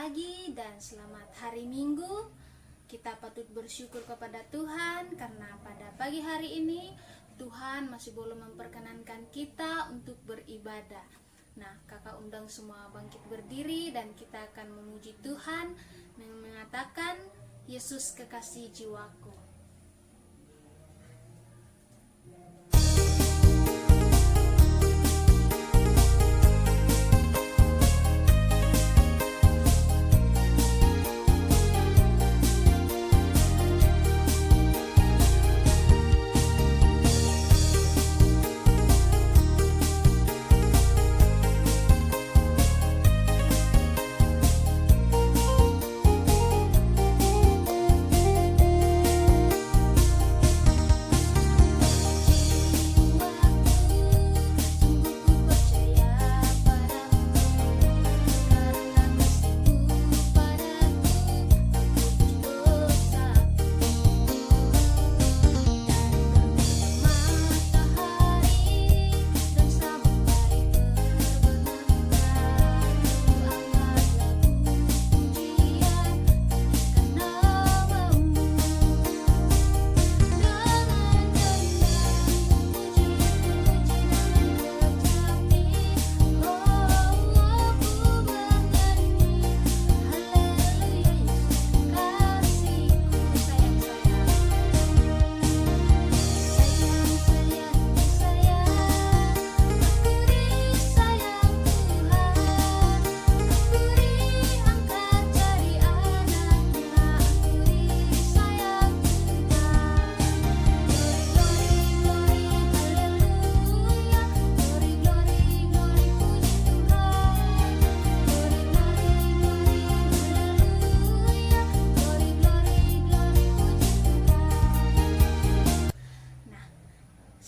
pagi dan selamat hari Minggu. Kita patut bersyukur kepada Tuhan karena pada pagi hari ini Tuhan masih boleh memperkenankan kita untuk beribadah. Nah, kakak undang semua bangkit berdiri dan kita akan memuji Tuhan dengan mengatakan, Yesus kekasih jiwaku.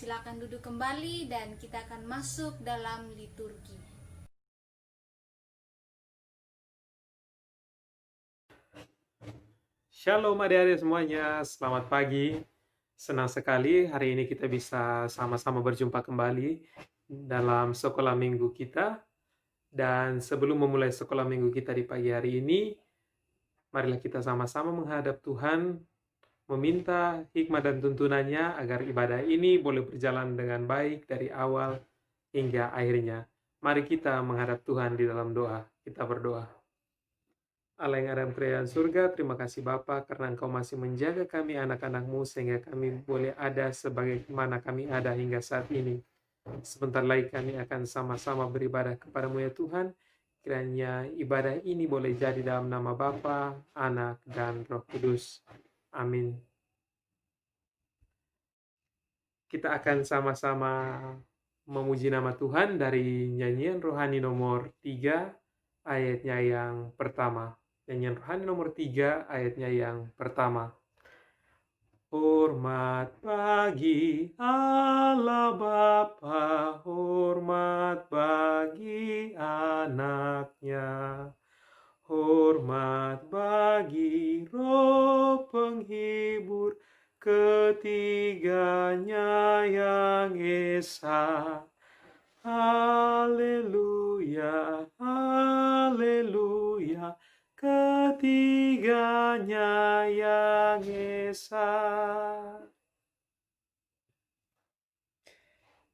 Silakan duduk kembali dan kita akan masuk dalam liturgi. Shalom adik-adik semuanya, selamat pagi. Senang sekali hari ini kita bisa sama-sama berjumpa kembali dalam sekolah minggu kita. Dan sebelum memulai sekolah minggu kita di pagi hari ini, marilah kita sama-sama menghadap Tuhan, meminta hikmat dan tuntunannya agar ibadah ini boleh berjalan dengan baik dari awal hingga akhirnya. Mari kita menghadap Tuhan di dalam doa. Kita berdoa. Allah yang ada dalam kerajaan surga, terima kasih Bapa karena Engkau masih menjaga kami anak-anak-Mu sehingga kami boleh ada sebagaimana kami ada hingga saat ini. Sebentar lagi kami akan sama-sama beribadah kepada-Mu ya Tuhan. Kiranya ibadah ini boleh jadi dalam nama Bapa, Anak, dan Roh Kudus. Amin. Kita akan sama-sama memuji nama Tuhan dari nyanyian rohani nomor 3 ayatnya yang pertama. Nyanyian rohani nomor 3 ayatnya yang pertama. Hormat bagi Allah Bapa, hormat bagi anaknya, hormat bagi Roh penghibur, ketiganya yang esa. Haleluya, haleluya, ketiganya yang esa.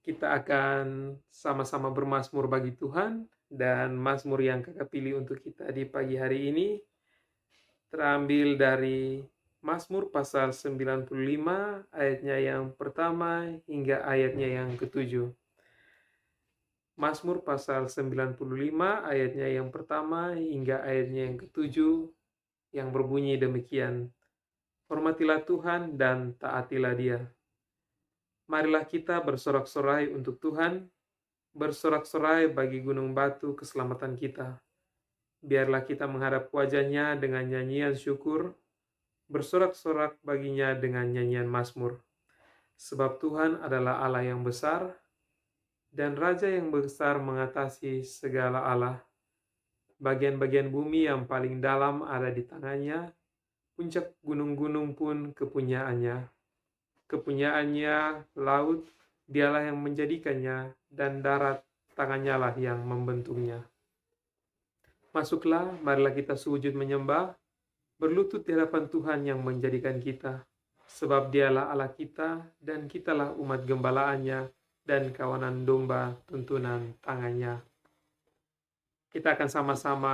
Kita akan sama-sama bermazmur bagi Tuhan, dan mazmur yang kakak pilih untuk kita di pagi hari ini terambil dari Mazmur pasal 95 ayatnya yang pertama hingga ayatnya yang ke-7. Mazmur pasal 95 ayatnya yang pertama hingga ayatnya yang ke-7 yang berbunyi demikian. Hormatilah Tuhan dan taatilah Dia. Marilah kita bersorak-sorai untuk Tuhan, bersorak-sorai bagi gunung batu keselamatan kita. Biarlah kita menghadap wajah-Nya dengan nyanyian syukur, bersorak-sorak baginya dengan nyanyian mazmur. Sebab Tuhan adalah Allah yang besar, dan Raja yang besar mengatasi segala Allah. Bagian-bagian bumi yang paling dalam ada di tangannya, puncak gunung-gunung pun kepunyaannya. Kepunyaannya laut, Dialah yang menjadikannya, dan darat tangannya lah yang membentuknya. Masuklah, marilah kita sujud menyembah, berlutut di hadapan Tuhan yang menjadikan kita. Sebab dialah Allah kita, dan kitalah umat gembalaannya, dan kawanan domba tuntunan tangannya. Kita akan sama-sama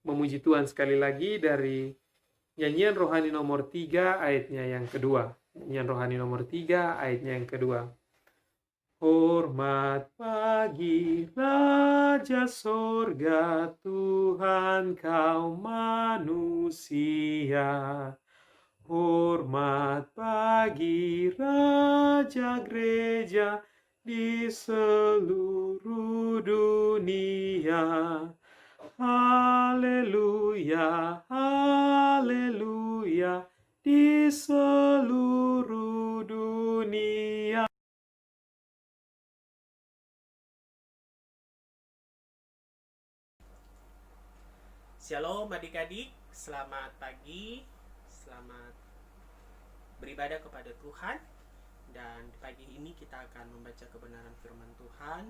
memuji Tuhan sekali lagi dari nyanyian rohani nomor 3 ayatnya yang kedua. Nyanyian rohani nomor 3 ayatnya yang kedua. Hormat bagi Raja Sorga, Tuhan kaum manusia. Hormat bagi Raja Gereja di seluruh dunia. Haleluya, haleluya, di seluruh dunia. Shalom adik-adik, selamat pagi, selamat beribadah kepada Tuhan. Dan pagi ini kita akan membaca kebenaran firman Tuhan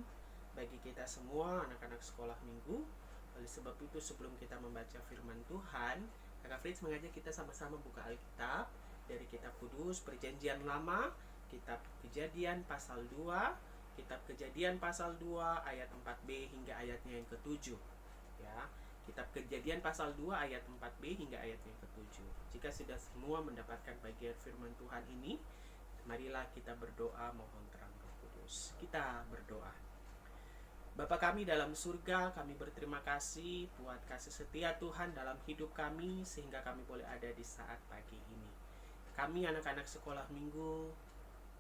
bagi kita semua anak-anak sekolah minggu. Oleh sebab itu sebelum kita membaca firman Tuhan, Kakak Fritz mengajak kita sama-sama buka Alkitab dari Kitab Kudus Perjanjian Lama, Kitab Kejadian pasal 2, Kitab Kejadian pasal 2 ayat 4b hingga ayatnya yang ke-7. Ya. Kitab Kejadian pasal 2 ayat 4b hingga ayat yang ke-7. Jika sudah semua mendapatkan bagian firman Tuhan ini, marilah kita berdoa mohon terang Roh Kudus. Kita berdoa. Bapa kami dalam surga, kami berterima kasih buat kasih setia Tuhan dalam hidup kami sehingga kami boleh ada di saat pagi ini. Kami anak-anak sekolah minggu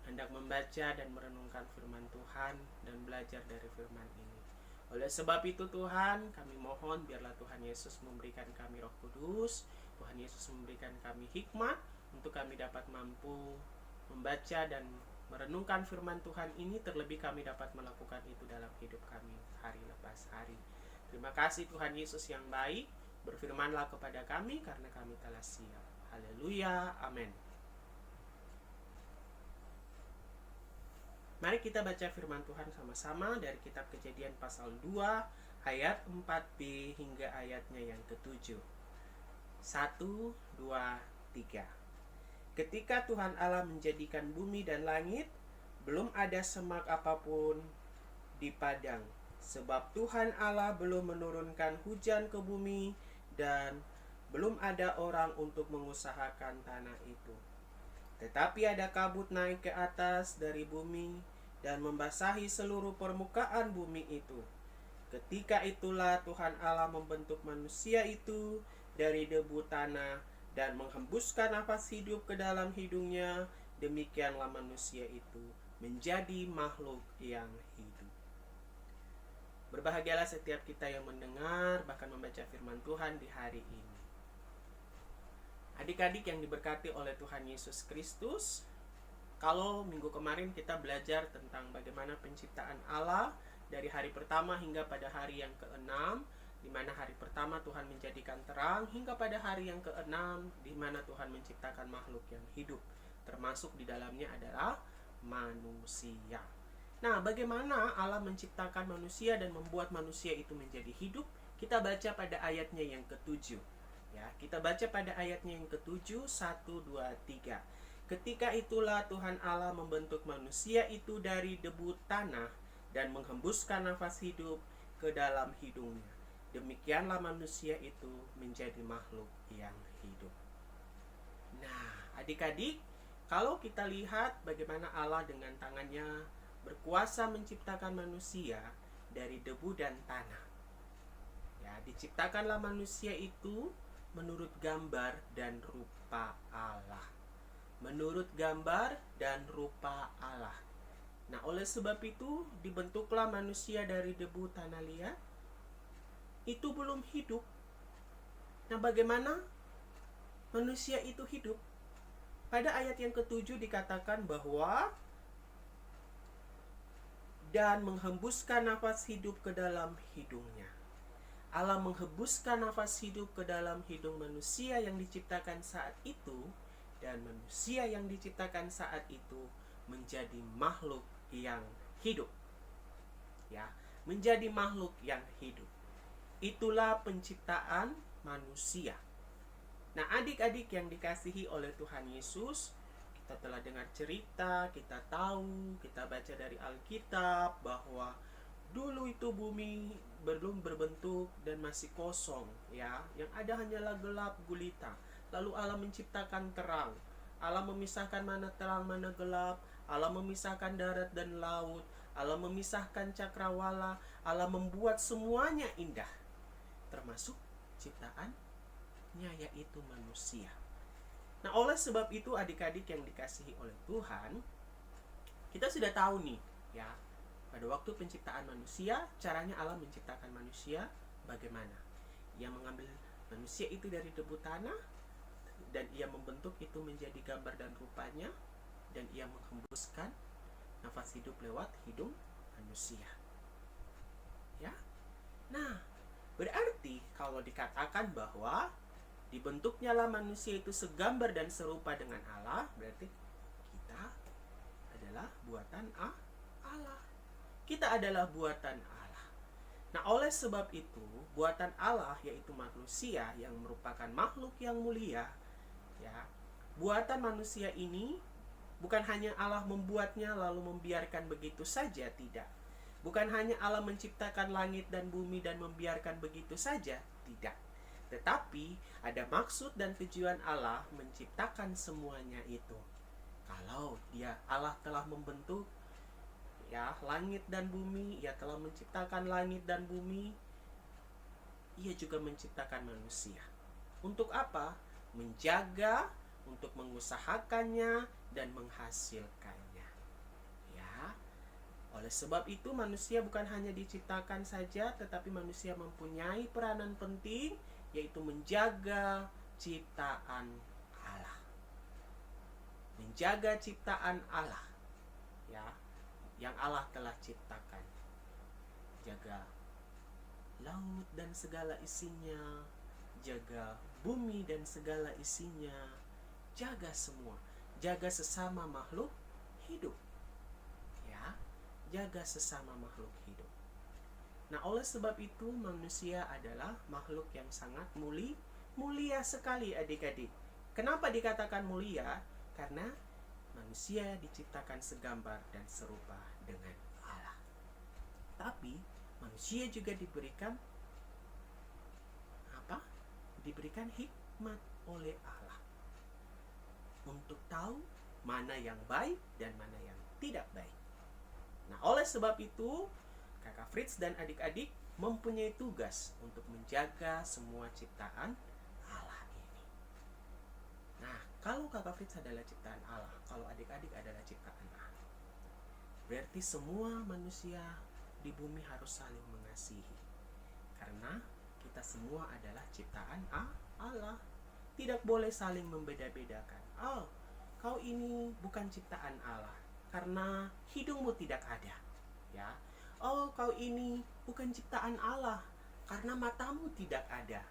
hendak membaca dan merenungkan firman Tuhan dan belajar dari firman ini. Oleh sebab itu Tuhan, kami mohon biarlah Tuhan Yesus memberikan kami Roh Kudus, Tuhan Yesus memberikan kami hikmat untuk kami dapat mampu membaca dan merenungkan firman Tuhan ini, terlebih kami dapat melakukan itu dalam hidup kami hari lepas hari. Terima kasih Tuhan Yesus yang baik, berfirmanlah kepada kami karena kami telah siap. Haleluya, amin. Mari kita baca firman Tuhan sama-sama dari Kitab Kejadian pasal 2 ayat 4b hingga ayatnya yang ke-7. 1, 2, 3. Ketika Tuhan Allah menjadikan bumi dan langit, belum ada semak apapun di padang, sebab Tuhan Allah belum menurunkan hujan ke bumi dan belum ada orang untuk mengusahakan tanah itu. Tetapi ada kabut naik ke atas dari bumi dan membasahi seluruh permukaan bumi itu. Ketika itulah Tuhan Allah membentuk manusia itu dari debu tanah dan menghembuskan nafas hidup ke dalam hidungnya. Demikianlah manusia itu menjadi makhluk yang hidup. Berbahagialah setiap kita yang mendengar bahkan membaca firman Tuhan di hari ini. Adik-adik yang diberkati oleh Tuhan Yesus Kristus, kalau minggu kemarin kita belajar tentang bagaimana penciptaan Allah dari hari pertama hingga pada hari yang ke-6, di mana hari pertama Tuhan menjadikan terang, hingga pada hari yang ke-6 di mana Tuhan menciptakan makhluk yang hidup, termasuk di dalamnya adalah manusia. Nah, bagaimana Allah menciptakan manusia dan membuat manusia itu menjadi hidup? Kita baca pada ayatnya yang ke-7. Ya, kita baca pada ayatnya yang ke-7, 1, 2, 3. Ketika itulah Tuhan Allah membentuk manusia itu dari debu tanah dan menghembuskan nafas hidup ke dalam hidungnya. Demikianlah manusia itu menjadi makhluk yang hidup. Nah, adik-adik, kalau kita lihat bagaimana Allah dengan tangannya berkuasa menciptakan manusia dari debu dan tanah. Ya, diciptakanlah manusia itu menurut gambar dan rupa Allah. Menurut gambar dan rupa Allah. Nah, oleh sebab itu dibentuklah manusia dari debu tanah liat. Itu belum hidup. Nah, bagaimana manusia itu hidup? Pada ayat yang ke-7 dikatakan bahwa dan menghembuskan nafas hidup ke dalam hidungnya. Allah menghembuskan nafas hidup ke dalam hidung manusia yang diciptakan saat itu, dan manusia yang diciptakan saat itu menjadi makhluk yang hidup. Ya, menjadi makhluk yang hidup. Itulah penciptaan manusia. Nah, adik-adik yang dikasihi oleh Tuhan Yesus, kita telah dengar cerita, kita tahu, kita baca dari Alkitab bahwa dulu itu bumi belum berbentuk dan masih kosong, ya. Yang ada hanyalah gelap gulita. Lalu Allah menciptakan terang. Allah memisahkan mana terang, mana gelap. Allah memisahkan darat dan laut. Allah memisahkan cakrawala. Allah membuat semuanya indah, termasuk ciptaannya, yaitu manusia. Nah, oleh sebab itu adik-adik yang dikasihi oleh Tuhan, kita sudah tahu nih, ya, pada waktu penciptaan manusia, caranya Allah menciptakan manusia bagaimana? Ia mengambil manusia itu dari debu tanah, dan ia membentuk itu menjadi gambar dan rupanya, dan ia menghembuskan nafas hidup lewat hidung manusia. Ya. Nah, berarti kalau dikatakan bahwa dibentuknya lah manusia itu segambar dan serupa dengan Allah, berarti kita adalah buatan Allah. Kita adalah buatan Allah. Nah, oleh sebab itu, buatan Allah yaitu manusia yang merupakan makhluk yang mulia, ya. Buatan manusia ini bukan hanya Allah membuatnya lalu membiarkan begitu saja, tidak. Bukan hanya Allah menciptakan langit dan bumi dan membiarkan begitu saja, tidak. Tetapi ada maksud dan tujuan Allah menciptakan semuanya itu. Kalau Allah telah membentuk, ya, langit dan bumi, Ia telah menciptakan langit dan bumi, Ia juga menciptakan manusia. Untuk apa? Menjaga, untuk mengusahakannya dan menghasilkannya. Ya. Oleh sebab itu manusia bukan hanya diciptakan saja, tetapi manusia mempunyai peranan penting, yaitu menjaga ciptaan Allah. Menjaga ciptaan Allah, ya, yang Allah telah ciptakan. Jaga laut dan segala isinya, jaga bumi dan segala isinya, jaga semua, jaga sesama makhluk hidup, ya, jaga sesama makhluk hidup. Nah, oleh sebab itu manusia adalah makhluk yang sangat mulia sekali, adik-adik. Kenapa dikatakan mulia? Karena manusia diciptakan segambar dan serupa dengan Allah. Tapi manusia juga diberikan apa? Diberikan hikmat oleh Allah untuk tahu mana yang baik dan mana yang tidak baik. Nah, oleh sebab itu Kakak Fritz dan adik-adik mempunyai tugas untuk menjaga semua ciptaan Allah ini. Nah, kalau Kakak Fritz adalah ciptaan Allah, kalau adik-adik adalah ciptaan Allah, berarti semua manusia di bumi harus saling mengasihi. Karena kita semua adalah ciptaan Allah. Tidak boleh saling membeda-bedakan. Oh, kau ini bukan ciptaan Allah karena hidungmu tidak ada. Ya. Oh, kau ini bukan ciptaan Allah karena matamu tidak ada.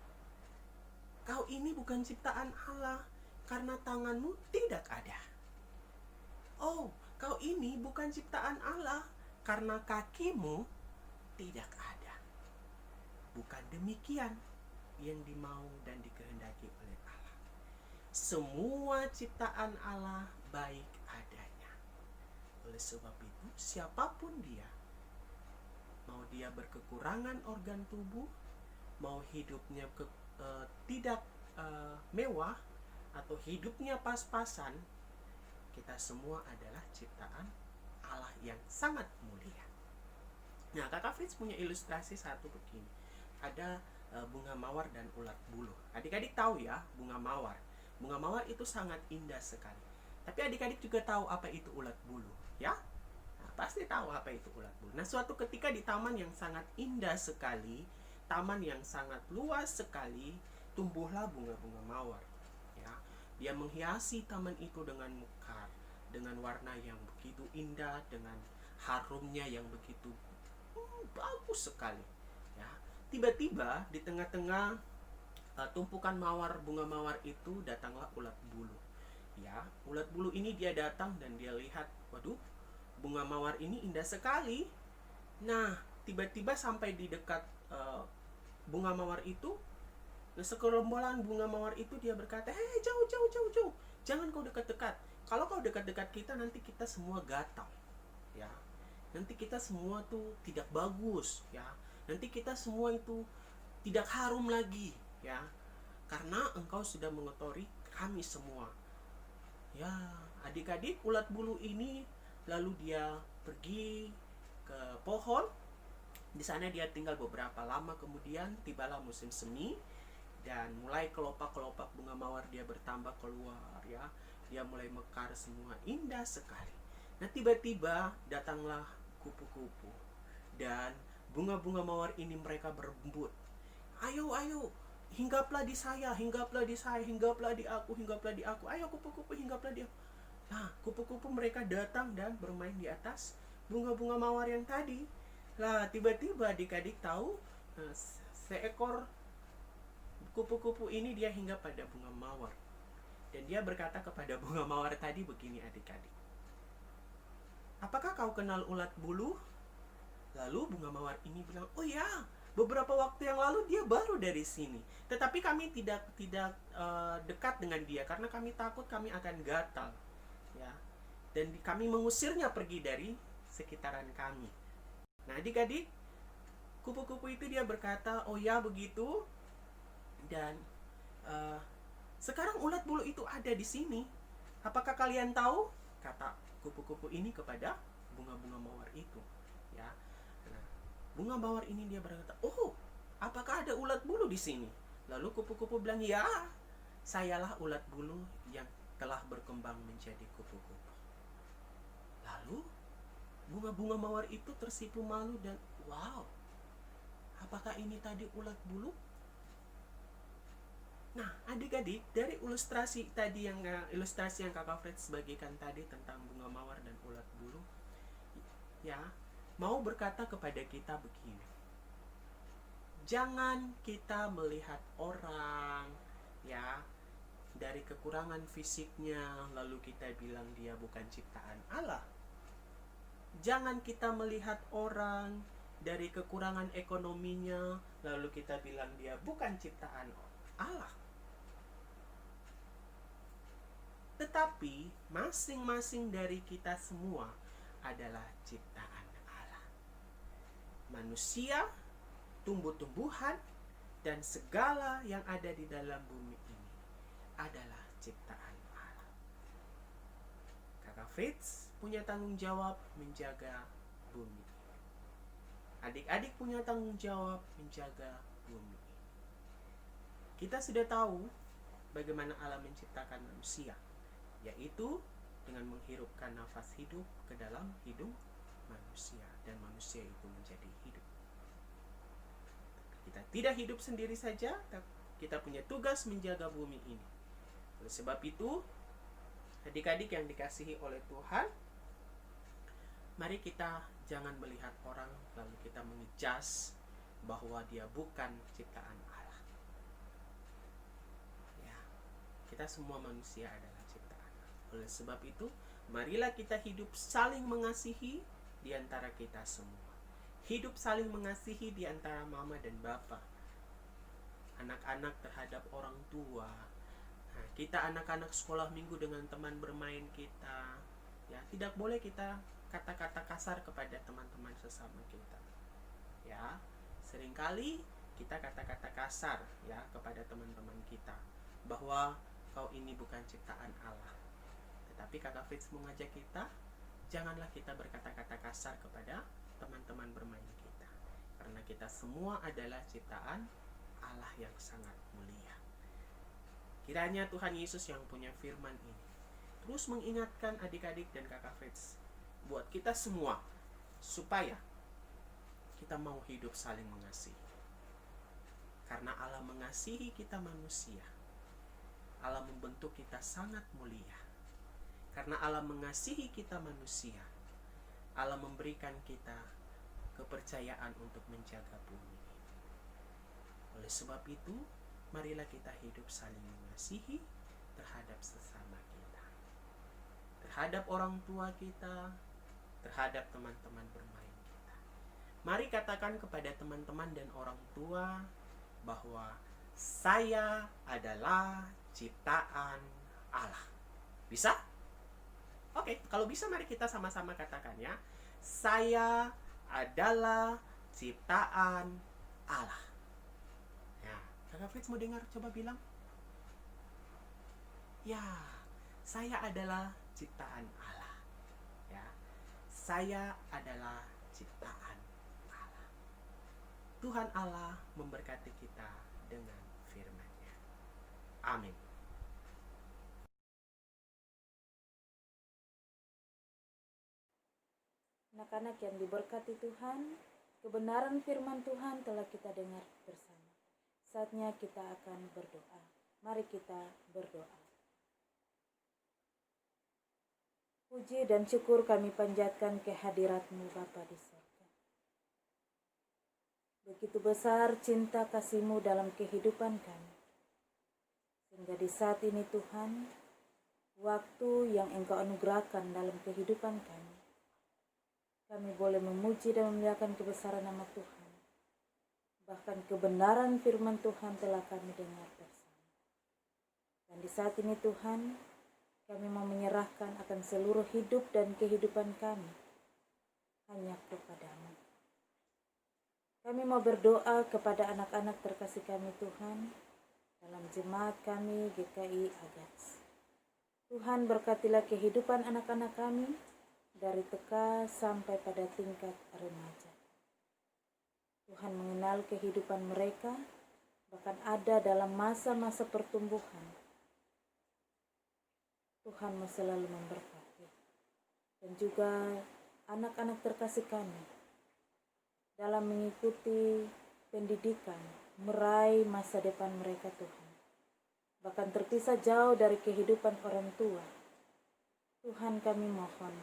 Kau ini bukan ciptaan Allah karena tanganmu tidak ada. Oh, kau ini bukan ciptaan Allah karena kakimu tidak ada. Bukan demikian yang dimau dan dikehendaki oleh Allah. Semua ciptaan Allah baik adanya. Oleh sebab itu, siapapun dia, mau dia berkekurangan organ tubuh, mau hidupnya tidak mewah, atau hidupnya pas-pasan, kita semua adalah ciptaan Allah yang sangat mulia. Nah, Kakak Fritz punya ilustrasi satu begini. Ada bunga mawar dan ulat bulu. Adik-adik tahu ya, bunga mawar. Bunga mawar itu sangat indah sekali. Tapi adik-adik juga tahu apa itu ulat bulu, ya? Nah, pasti tahu apa itu ulat bulu. Nah, suatu ketika di taman yang sangat indah sekali, taman yang sangat luas sekali, tumbuhlah bunga-bunga mawar. Ya, dia menghiasi taman itu dengan mekar, dengan warna yang begitu indah, dengan harumnya yang begitu bagus sekali. Ya, tiba-tiba di tengah-tengah tumpukan mawar, bunga mawar itu datanglah ulat bulu. Ya, ulat bulu ini dia datang dan dia lihat, waduh, bunga mawar ini indah sekali. Nah, tiba-tiba sampai di dekat bunga mawar itu, segerombolan bunga mawar itu dia berkata, hei jauh, jauh, jauh, jauh, jangan kau dekat-dekat. Kalau kau dekat-dekat kita, nanti kita semua gatal, ya. Nanti kita semua tuh tidak bagus, ya. Nanti kita semua itu tidak harum lagi, ya. Karena engkau sudah mengotori kami semua. Ya, adik-adik, ulat bulu ini lalu dia pergi ke pohon. Di sana dia tinggal beberapa lama, kemudian tibalah musim semi dan mulai kelopak-kelopak bunga mawar dia bertambah keluar, ya. Dia mulai mekar semua, indah sekali. Nah, tiba-tiba datanglah kupu-kupu dan bunga-bunga mawar ini mereka berebut. Ayo, ayo, hinggaplah di saya, hinggaplah di saya, hinggaplah di aku, hinggaplah di aku. Ayo kupu-kupu, hinggaplah di aku. Nah, kupu-kupu mereka datang dan bermain di atas bunga-bunga mawar yang tadi. Lah, tiba-tiba adik-adik tahu, seekor kupu-kupu ini dia hinggap pada bunga mawar. Dan dia berkata kepada bunga mawar tadi begini, adik-adik. Apakah kau kenal ulat bulu? Lalu bunga mawar ini bilang, oh ya, beberapa waktu yang lalu dia baru dari sini. Tetapi kami tidak dekat dengan dia karena kami takut kami akan gatal, ya. Dan kami mengusirnya pergi dari sekitaran kami. Nah, adik-adik, kupu-kupu itu dia berkata, oh ya begitu. Dan sekarang ulat bulu itu ada di sini. Apakah kalian tahu? Kata kupu-kupu ini kepada bunga-bunga mawar itu, ya. Nah, bunga mawar ini dia berkata, oh, apakah ada ulat bulu di sini? Lalu kupu-kupu bilang, ya, sayalah ulat bulu yang telah berkembang menjadi kupu-kupu. Lalu bunga-bunga mawar itu tersipu malu dan, wow, apakah ini tadi ulat bulu? Nah, adik-adik, dari ilustrasi yang Kakak Fritz bagikan tadi tentang bunga mawar dan ulat bulu, ya, mau berkata kepada kita begini. Jangan kita melihat orang, ya, dari kekurangan fisiknya lalu kita bilang dia bukan ciptaan Allah. Jangan kita melihat orang dari kekurangan ekonominya lalu kita bilang dia bukan ciptaan Allah. Tetapi masing-masing dari kita semua adalah ciptaan Allah. Manusia, tumbuh-tumbuhan, dan segala yang ada di dalam bumi ini adalah ciptaan Allah. Kakak Fritz punya tanggung jawab menjaga bumi. Adik-adik punya tanggung jawab menjaga bumi. Kita sudah tahu bagaimana Allah menciptakan manusia, yaitu dengan menghirupkan nafas hidup ke dalam hidung manusia dan manusia itu menjadi hidup. Kita tidak hidup sendiri saja, kita punya tugas menjaga bumi ini. Oleh sebab itu, adik-adik yang dikasihi oleh Tuhan, mari kita jangan melihat orang lalu kita mengejudge bahwa dia bukan ciptaan Allah. Ya, kita semua manusia adalah ciptaan Allah. Oleh sebab itu, marilah kita hidup saling mengasihi di antara kita semua. Hidup saling mengasihi di antara mama dan bapa, anak-anak terhadap orang tua. Nah, kita anak-anak sekolah minggu dengan teman bermain kita, ya, tidak boleh kita kata-kata kasar kepada teman-teman sesama kita, ya. Seringkali kita kata-kata kasar, ya, kepada teman-teman kita bahwa kau ini bukan ciptaan Allah. Tetapi Kakak Fritz mengajak kita, janganlah kita berkata-kata kasar kepada teman-teman bermain kita, karena kita semua adalah ciptaan Allah yang sangat mulia. Kiranya Tuhan Yesus yang punya firman ini terus mengingatkan adik-adik dan Kakak Fritz buat kita semua supaya kita mau hidup saling mengasihi. Karena Allah mengasihi kita manusia, Allah membentuk kita sangat mulia. Karena Allah mengasihi kita manusia, Allah memberikan kita kepercayaan untuk menjaga bumi. Oleh sebab itu, marilah kita hidup saling mengasihi terhadap sesama kita, terhadap orang tua kita, terhadap teman-teman bermain kita. Mari katakan kepada teman-teman dan orang tua bahwa saya adalah ciptaan Allah. Bisa? Oke, kalau bisa mari kita sama-sama katakan ya. Saya adalah ciptaan Allah. Ya, Kakak Fritz mau dengar? Coba bilang. Ya, saya adalah ciptaan Allah. Ya, saya adalah ciptaan Allah. Tuhan Allah memberkati kita dengan firman-Nya. Amin. Anak-anak yang diberkati Tuhan, kebenaran firman Tuhan telah kita dengar bersama. Saatnya kita akan berdoa. Mari kita berdoa. Puji dan syukur kami panjatkan kehadirat-Mu Bapa di surga. Begitu besar cinta kasih-Mu dalam kehidupan kami. Sehingga di saat ini Tuhan, waktu yang Engkau anugerahkan dalam kehidupan kami, kami boleh memuji dan memuliakan kebesaran nama Tuhan. Bahkan kebenaran firman Tuhan telah kami dengar bersama. Dan di saat ini Tuhan, kami mau menyerahkan akan seluruh hidup dan kehidupan kami hanya kepada-Mu. Kami mau berdoa kepada anak-anak terkasih kami Tuhan, dalam jemaat kami GKI Agats. Tuhan berkatilah kehidupan anak-anak kami, dari TK sampai pada tingkat remaja. Tuhan mengenal kehidupan mereka, bahkan ada dalam masa-masa pertumbuhan. Tuhan mau selalu memberkati. Dan juga anak-anak terkasih kami, dalam mengikuti pendidikan, meraih masa depan mereka Tuhan. Bahkan terpisah jauh dari kehidupan orang tua. Tuhan kami mohon,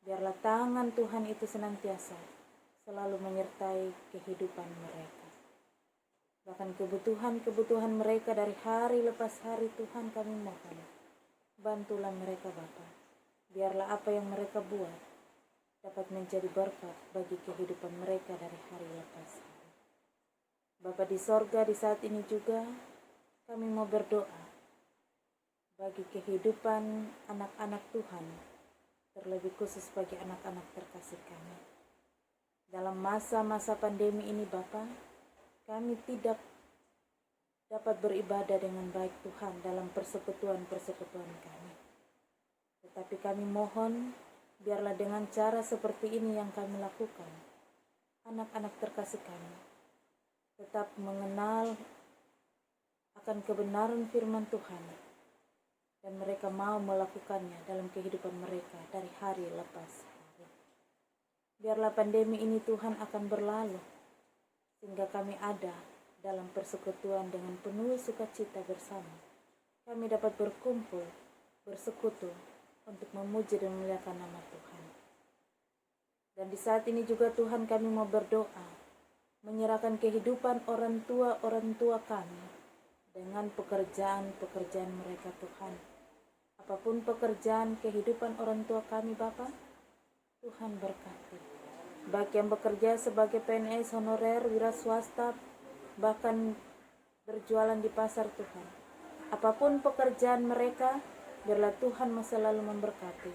biarlah tangan Tuhan itu senantiasa selalu menyertai kehidupan mereka. Bahkan kebutuhan-kebutuhan mereka dari hari lepas hari Tuhan kami mohon. Bantulah mereka Bapa. Biarlah apa yang mereka buat dapat menjadi berkat bagi kehidupan mereka dari hari lepas hari. Bapa di sorga, di saat ini juga kami mau berdoa bagi kehidupan anak-anak Tuhan, terlebih khusus bagi anak-anak terkasih kami. Dalam masa-masa pandemi ini Bapa, kami tidak dapat beribadah dengan baik Tuhan dalam persekutuan-persekutuan kami. Tetapi kami mohon, biarlah dengan cara seperti ini yang kami lakukan, anak-anak terkasih kami tetap mengenal akan kebenaran firman Tuhan, dan mereka mau melakukannya dalam kehidupan mereka dari hari lepas hari. Biarlah pandemi ini Tuhan akan berlalu, sehingga kami ada dalam persekutuan dengan penuh sukacita bersama. Kami dapat berkumpul, bersekutu untuk memuji dan memuliakan nama Tuhan. Dan di saat ini juga Tuhan kami mau berdoa, menyerahkan kehidupan orang tua kami dengan pekerjaan-pekerjaan mereka Tuhan. Apapun pekerjaan kehidupan orang tua kami Bapa, Tuhan berkati. Baik yang bekerja sebagai PNS honorer, wira swasta, bahkan berjualan di pasar Tuhan. Apapun pekerjaan mereka, biarlah Tuhan selalu memberkati.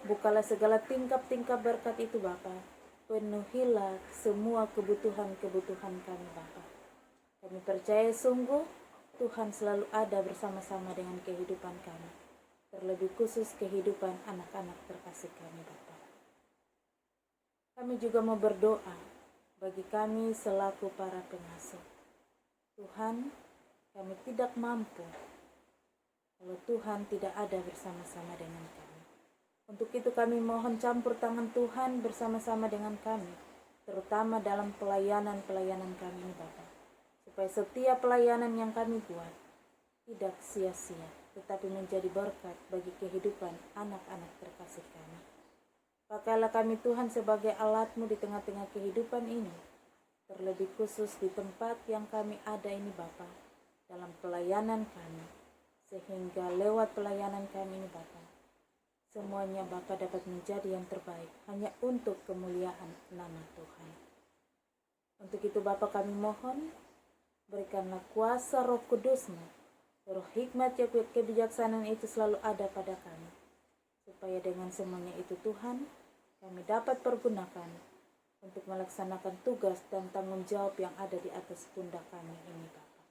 Bukalah segala tingkap-tingkap berkat itu Bapa. Penuhilah semua kebutuhan-kebutuhan kami Bapa. Kami percaya sungguh Tuhan selalu ada bersama-sama dengan kehidupan kami, terlebih khusus kehidupan anak-anak terkasih kami Bapa. Kami juga mau berdoa bagi kami selaku para pengasuh. Tuhan, kami tidak mampu kalau Tuhan tidak ada bersama-sama dengan kami. Untuk itu kami mohon campur tangan Tuhan bersama-sama dengan kami, terutama dalam pelayanan-pelayanan kami Bapa, supaya setiap pelayanan yang kami buat tidak sia-sia, tetapi menjadi berkat bagi kehidupan anak-anak terkasih kami. Pakailah kami Tuhan sebagai alat-Mu di tengah-tengah kehidupan ini, terlebih khusus di tempat yang kami ada ini Bapa, dalam pelayanan kami, sehingga lewat pelayanan kami ini Bapa, semuanya Bapa dapat menjadi yang terbaik hanya untuk kemuliaan nama Tuhan. Untuk itu Bapa kami mohon, Berikanlah kuasa Roh Kudus-Mu, roh hikmat dan kebijaksanaan itu selalu ada pada kami, supaya dengan semuanya itu Tuhan, kami dapat pergunakan untuk melaksanakan tugas dan tanggung jawab yang ada di atas pundak kami ini, Bapa.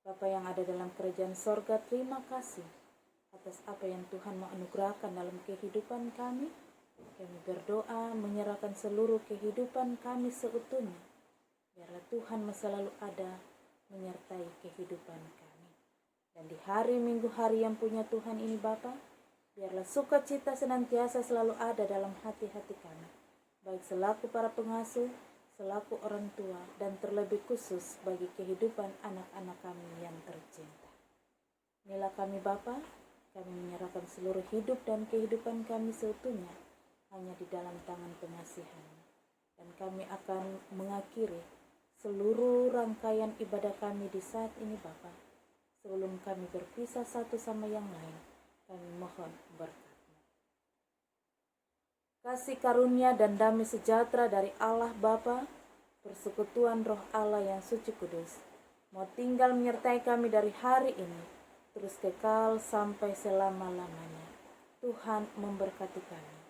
Bapa yang ada dalam kerajaan sorga, terima kasih atas apa yang Tuhan mau anugerahkan dalam kehidupan kami. Kami berdoa menyerahkan seluruh kehidupan kami seutuhnya. Biarlah Tuhan selalu ada menyertai kehidupan kami. Dan di hari Minggu, hari yang punya Tuhan ini Bapa, biarlah sukacita senantiasa selalu ada dalam hati-hati kami, baik selaku para pengasuh, selaku orang tua, dan terlebih khusus bagi kehidupan anak-anak kami yang tercinta. Inilah kami Bapa, kami menyerahkan seluruh hidup dan kehidupan kami seutuhnya hanya di dalam tangan pengasihan-Mu. Dan kami akan mengakhiri seluruh rangkaian ibadah kami di saat ini Bapa. Sebelum kami berpisah satu sama yang lain, kami mohon berkat-Mu. Kasih karunia dan damai sejahtera dari Allah Bapa, persekutuan Roh Allah yang suci kudus, mau tinggal menyertai kami dari hari ini, terus kekal sampai selama-lamanya. Tuhan memberkati kami.